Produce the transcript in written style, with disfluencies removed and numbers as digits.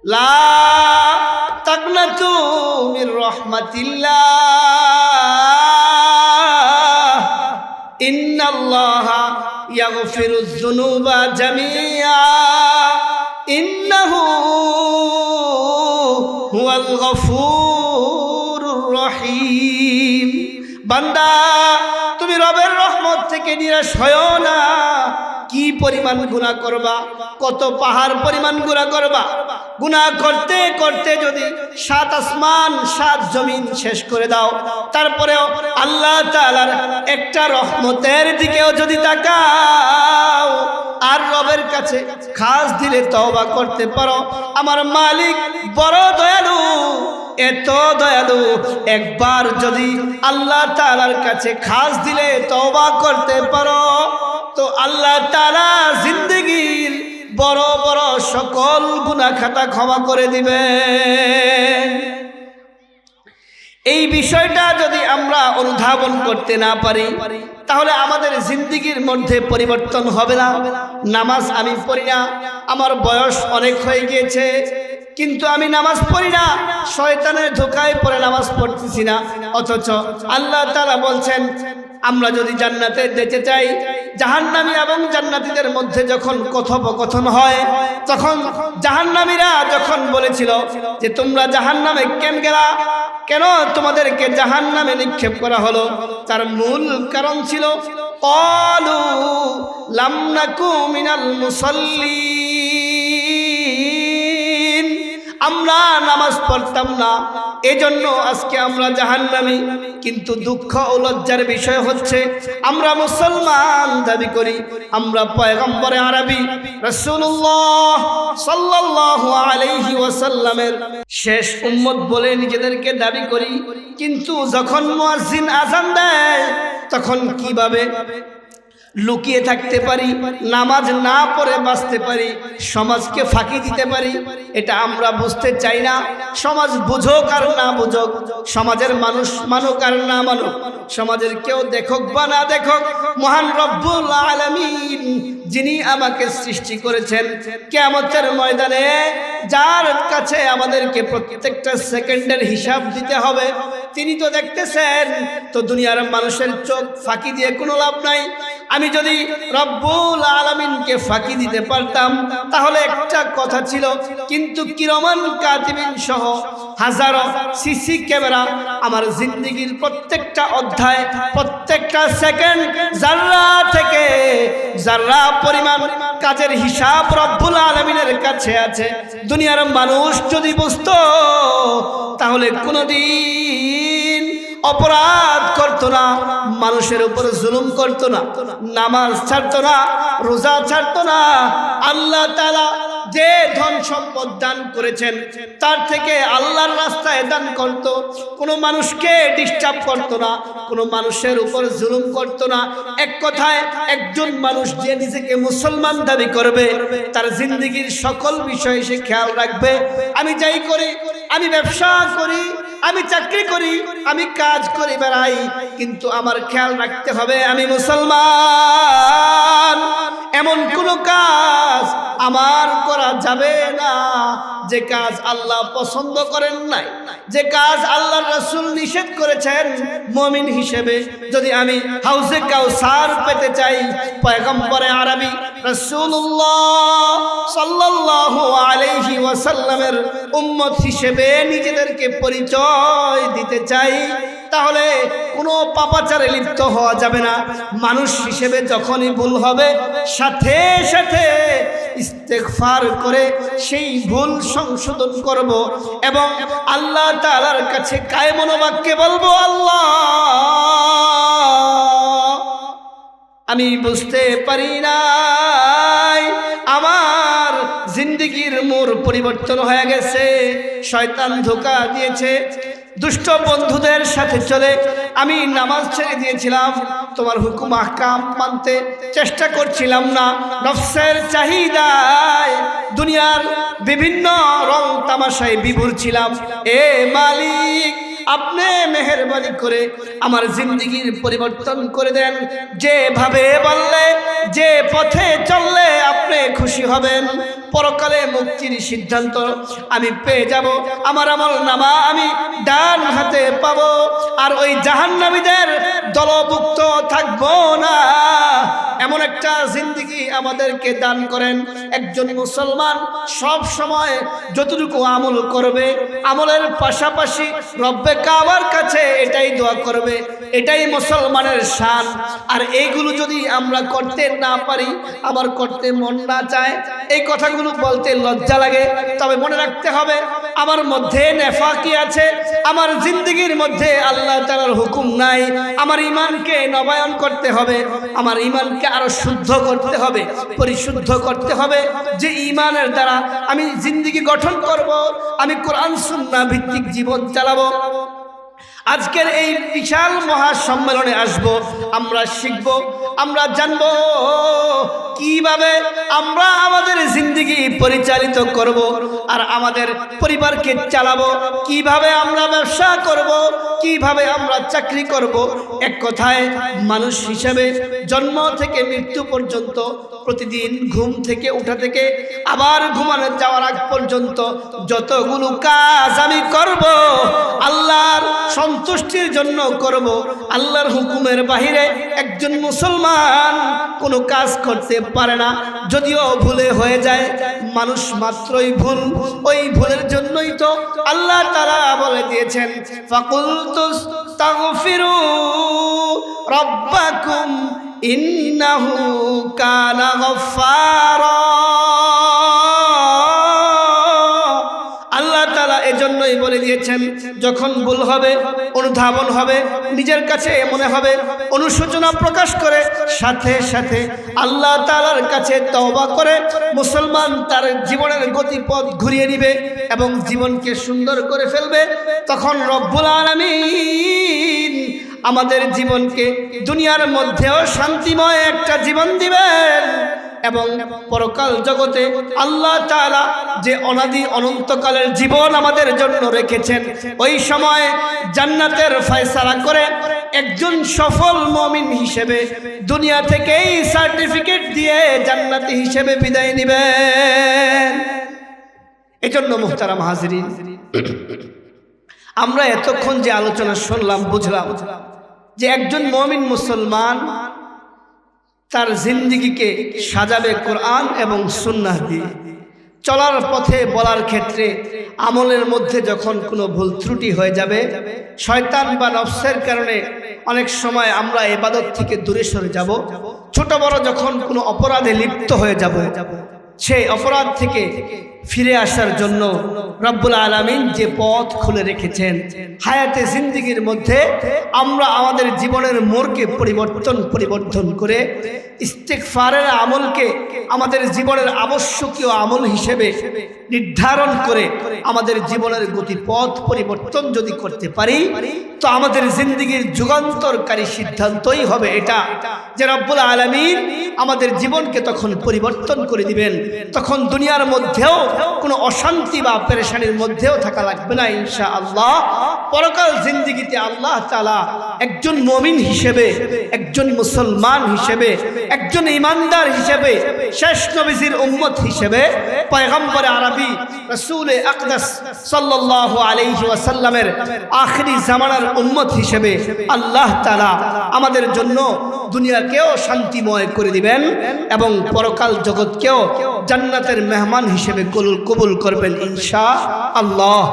লা তাকনাতু মির রাহমাতিল্লাহ ইন্নাল্লাহা ইয়াগফিরুয যুনুবা জামিআ ইন্নাহু হুয়াল গফুরুর রহিম। বান্দা, তুমি রবের রহমত থেকে নিরাশ হয়ো না। কি পরিমাণ গুনাহ করবা, কত পাহাড় পরিমাণ গুনাহ করবা। গুনাহ করতে করতে যদি 7 আসমান 7 জমিন শেষ করে দাও, তারপরেও আল্লাহ তাআলার একটা রহমতের দিকেও যদি তাকাও আর রবের কাছে খাস দিলে তওবা করতে পারো, আমার মালিক বড় দয়ালু, এত দয়ালু। একবার যদি আল্লাহ তাআলার কাছে খাস দিলে তওবা করতে পারো, তো আল্লাহ তাআলা জিন্দেগীর বড় বড় সকল গুনাহ খাতা ক্ষমা করে দিবেন। এই বিষয়টা যদি আমরা অনুধাবন করতে না পারি, তাহলে আমাদের জিন্দেগীর মধ্যে পরিবর্তন হবে না। নামাজ আমি পড়ি না, আমার বয়স অনেক হয়ে গিয়েছে, কিন্তু আমি নামাজ পড়ি না, শয়তানের ধোঁকায় পড়ে নামাজ পড়তেছি না। অথচ আল্লাহ তাআলা বলছেন, আমরা যদি জান্নাতে যেতে চাই, জাহান্নামী এবং জান্নাতীদের মধ্যে যখন কথোপকথন হয়, তখন জাহান্নামীরা যখন বলেছিল যে তোমরা জাহান্নামে কেন গেলা, কেন তোমাদেরকে জাহান্নামে নিক্ষেপ করা হলো, তার মূল কারণ ছিল ক্বালু লাম নাকু মিনাল মুসাল্লিন, আমরা নামাজ পড়তাম না, এজন্য আজকে আমরা জাহান্নামী। কিন্তু দুঃখ ও লজ্জার বিষয় হচ্ছে আমরা মুসলমান দাবি করি, আমরা পয়গম্বরে আরবি রাসূলুল্লাহ সাল্লাল্লাহু আলাইহি ওয়াসাল্লামের শেষ উম্মত বলে নিজেদেরকে দাবি করি, কিন্তু যখন মুয়াজ্জিন আযান দেয় তখন কিভাবে লুকিয়ে থাকতে পারি, নামাজ না পড়ে বাঁচতে পারি, সমাজকে ফাঁকি দিতে পারি, এটা আমরা বুঝতে চাই না। সমাজ বুঝুক আর না বুঝুক, সমাজের মানুষ মানুক আর না মানুক, সমাজের কেউ দেখুক বা না দেখুক, মহান রব্বুল আলামিন যিনি আমাকে সৃষ্টি করেছেন, কিয়ামতের ময়দানে যার কাছে আমাদেরকে প্রত্যেকটা সেকেন্ডের হিসাব দিতে হবে, তিনি তো দেখতেছেন। তো দুনিয়ার মানুষের চোখ ফাঁকি দিয়ে কোনো লাভ নাই। আমি যদি রব্বুল আলামিনকে ফাঁকি দিতে পারতাম তাহলে একটা কথা ছিল, কিন্তু কিরমান কাতিবিন সহ হাজারো সিসি ক্যামেরা আমার জিন্দেগীর প্রত্যেকটা অধ্যায়, প্রত্যেকটা সেকেন্ড, যার্রা থেকে যার্রা পরিমাণ কাজের হিসাব রব্বুল আলামিনের কাছে আছে। দুনিয়ার মানুষ যদি বুঝতো তাহলে কোনোদিন অপরাধ করতো না, মানুষের উপর জুলুম করতো না, নামাজ ছাড়তো না, রোজা ছাড়তো না। আল্লাহ তাআলা যে ধন সম্পদ দান করেছেন তার থেকে আল্লাহর রাস্তায় দান করত, কোনো মানুষকে ডিস্টার্ব করতো না, কোনো মানুষের উপর জুলুম করতো না। এক কথায় একজন মানুষ যে নিজেকে মুসলমান দাবি করবে তার জিন্দেগীর সকল বিষয়ে সে খেয়াল রাখবে। আমি যাই করি, আমি ব্যবসা করি, আমি চাকরি করি, আমি কাজ করে বেড়াই, কিন্তু আমার খেয়াল রাখতে হবে আমি মুসলমান। এমন কোন কাজ আমার করা যাবে না যে কাজ আল্লাহ পছন্দ করেন নাই, যে কাজ আল্লাহর রাসূল নিষেধ করেছেন। মুমিন হিসেবে যদি আমি হাউজে কাউসার পেতে চাই, পয়গম্বরে আরবি রাসূলুল্লাহ সাল্লাল্লাহু আলাইহি ওয়াসাল্লামের উম্মত হিসেবে নিজেদেরকে পরিচয় দিতে চাই, তাহলে কোনো পাপাচারে লিপ্ত হওয়া যাবে না। মানুষ হিসেবে যখনই ভুল হবে সাথে সাথে ইস্তেগফার করে সেই ভুল সংশোধন করব এবং আল্লাহ তাআলার কাছে কায়মন বাক্যে বলবো, আল্লাহ আমি বুঝতে পারি নাই, আমার জিন্দেগীর মোড় পরিবর্তন হয়ে গেছে, শয়তান ধোঁকা দিয়েছে, দুষ্ট বন্ধুদের সাথে চলে আমি নামাজ ছেড়ে দিয়েছিলাম, তোমার হুকুম আহকাম মানতে চেষ্টা করছিলাম না, নফসের চাহিদায় দুনিয়ার বিভিন্ন রং তামাশায় বিভোর ছিলাম। এ মালিক, আপনি মেহেরবানি করে আমার জিন্দেগির পরিবর্তন করে দেন। যেভাবে বললে, যে পথে চললে আপনি খুশি হবেন, পরকালে মুক্তির সিদ্ধান্ত আমি পেয়ে যাব। আমার আমল নামা আমি ডান হাতে পাবো, আর ওই জাহান্নামীদের দলভুক্ত থাকবো না। এমন একটা জিন্দেগি আমাদেরকে দান করেন। একজন মুসলমান সব সময় যতটুকু আমল করবে, আমলের পাশাপাশি রব্বে কাবার কাছে এটাই দোয়া করবে, এটাই মুসলমানের শান। আর এইগুলো যদি আমরা করতে না পারি, আবার করতে মন না চায়, এই কথাগুলো বলতে লজ্জা লাগে, তবে মনে রাখতে হবে আমার মধ্যে নেফাকি আছে, আমার জিন্দেগির মধ্যে আল্লাহ তাআলার হুকুম নাই। আমার ঈমানকে নবায়ন করতে হবে, আমার ঈমানকে আরো শুদ্ধ করতে হবে, পরিশুদ্ধ করতে হবে, যে ঈমানের দ্বারা আমি জিন্দেগি গঠন করব, আমি কোরআন সুন্নাহ ভিত্তিক জীবন চালাবো। আজকের এই বিশাল মহাসম্মেলনে আসব, আমরা শিখব, আমরা জানব কিভাবে আমরা আমাদের জিন্দেগি পরিচালিত করব, আর আমাদের পরিবারকে চালাবো, কিভাবে আমরা ব্যবসা করব, কিভাবে আমরা চাকরি করব। এক কথায় মানুষ হিসেবে জন্ম থেকে মৃত্যু পর্যন্ত প্রতিদিন ঘুম থেকে ওঠা থেকে আবার ঘুমানো যাওয়ার আগ পর্যন্ত যতগুলো কাজ আমি করব, আল্লাহর সন্তুষ্টির জন্য করব। আল্লাহর হুকুমের বাহিরে একজন মুসলমান কোনো কাজ করতে পারে না। যদিও ভুলে হয়ে যায়, মানুষ মাত্রই ভুল, ওই ভুলের জন্যই তো আল্লাহ তাআলা বলে দিয়েছেন, ফাকুলতুস তাগফিরু রাব্বাকুম ইন্নাহু কানা গফফারা। আল্লাহ তাআলা এজন্যই বলে দিয়েছেন, যখন ভুল হবে, অনুধাবন হবে, নিজের কাছে মনে হবে, অনুশোচনা প্রকাশ করে সাথে সাথে আল্লাহ তাআলার কাছে তওবা করে মুসলমান তার জীবনের গতিপথ ঘুরিয়ে নিবে এবং জীবনকে সুন্দর করে ফেলবে। তখন রব্বুল আলামিন আমাদের জীবনকে দুনিয়ার মধ্যেও শান্তিময় একটা জীবন দিবেন, এবং পরকাল জগতে আল্লাহ তাআলা যে অনাদি অনন্তকালের জীবন আমাদের জন্য রেখেছেন, ওই সময় জান্নাতের ফয়সালা করে একজন সফল মুমিন হিসেবে দুনিয়া থেকেই সার্টিফিকেট দিয়ে জান্নাতি হিসেবে বিদায় নেবেন। এজন্য মুহতারাম হাজিরিন, আমরা এতক্ষণ যে আলোচনা শুনলাম, বুঝলাম যে একজন মুমিন মুসলমান তার জিন্দেগিকে সাজাবে কোরআন এবং সুন্নাহ দিয়ে। চলার পথে বলার ক্ষেত্রে আমলের মধ্যে যখন কোনো ভুল ত্রুটি হয়ে যাবে, শয়তান বা নফসের কারণে অনেক সময় আমরা ইবাদত থেকে দূরে সরে যাব। ছোট বড় যখন কোনো অপরাধে লিপ্ত হয়ে যাব, সেই অপরাধ থেকে ফিরে আসার জন্য রব্বুল আলামিন যে পথ খুলে রেখেছেন, হায়াতে জিন্দেগির মধ্যে আমরা আমাদের জীবনের মোড়কে পরিবর্তন করে ইস্তেগফারের আমলকে আমাদের জীবনের আবশ্যকীয় আমল হিসেবে নির্ধারণ করে আমাদের জীবনের গতিপথ পরিবর্তন যদি করতে পারি, তো আমাদের জিন্দেগির যুগান্তরকারী সিদ্ধান্তই হবে এটা, যে রব্বুল আলামিন আমাদের জীবনকে তখন পরিবর্তন করে দিবেন। তখন দুনিয়ার মধ্যেও কোনো অশান্তি বা পেরেশানির মধ্যেও থাকা লাগবে না ইনশাআল্লাহ। পরকাল জিন্দেগিতে আল্লাহ তাআলা একজন মুমিন হিসেবে, একজন মুসলমান হিসেবে, একজন ঈমানদার হিসেবে, শেষ নবীর উম্মত হিসেবে, পয়গম্বর আরবি রাসূল আকদাস সাল্লাল্লাহু আলাইহি ওয়াসাল্লামের আখিরি জামানার উম্মত হিসেবে আল্লাহ তাআলা আমাদের জন্য দুনিয়াকেও শান্তিময় করে দিবেন এবং পরকাল জগৎকেও জান্নাতের মেহমান হিসেবে কবুল করবেন ইনশাআল্লাহ।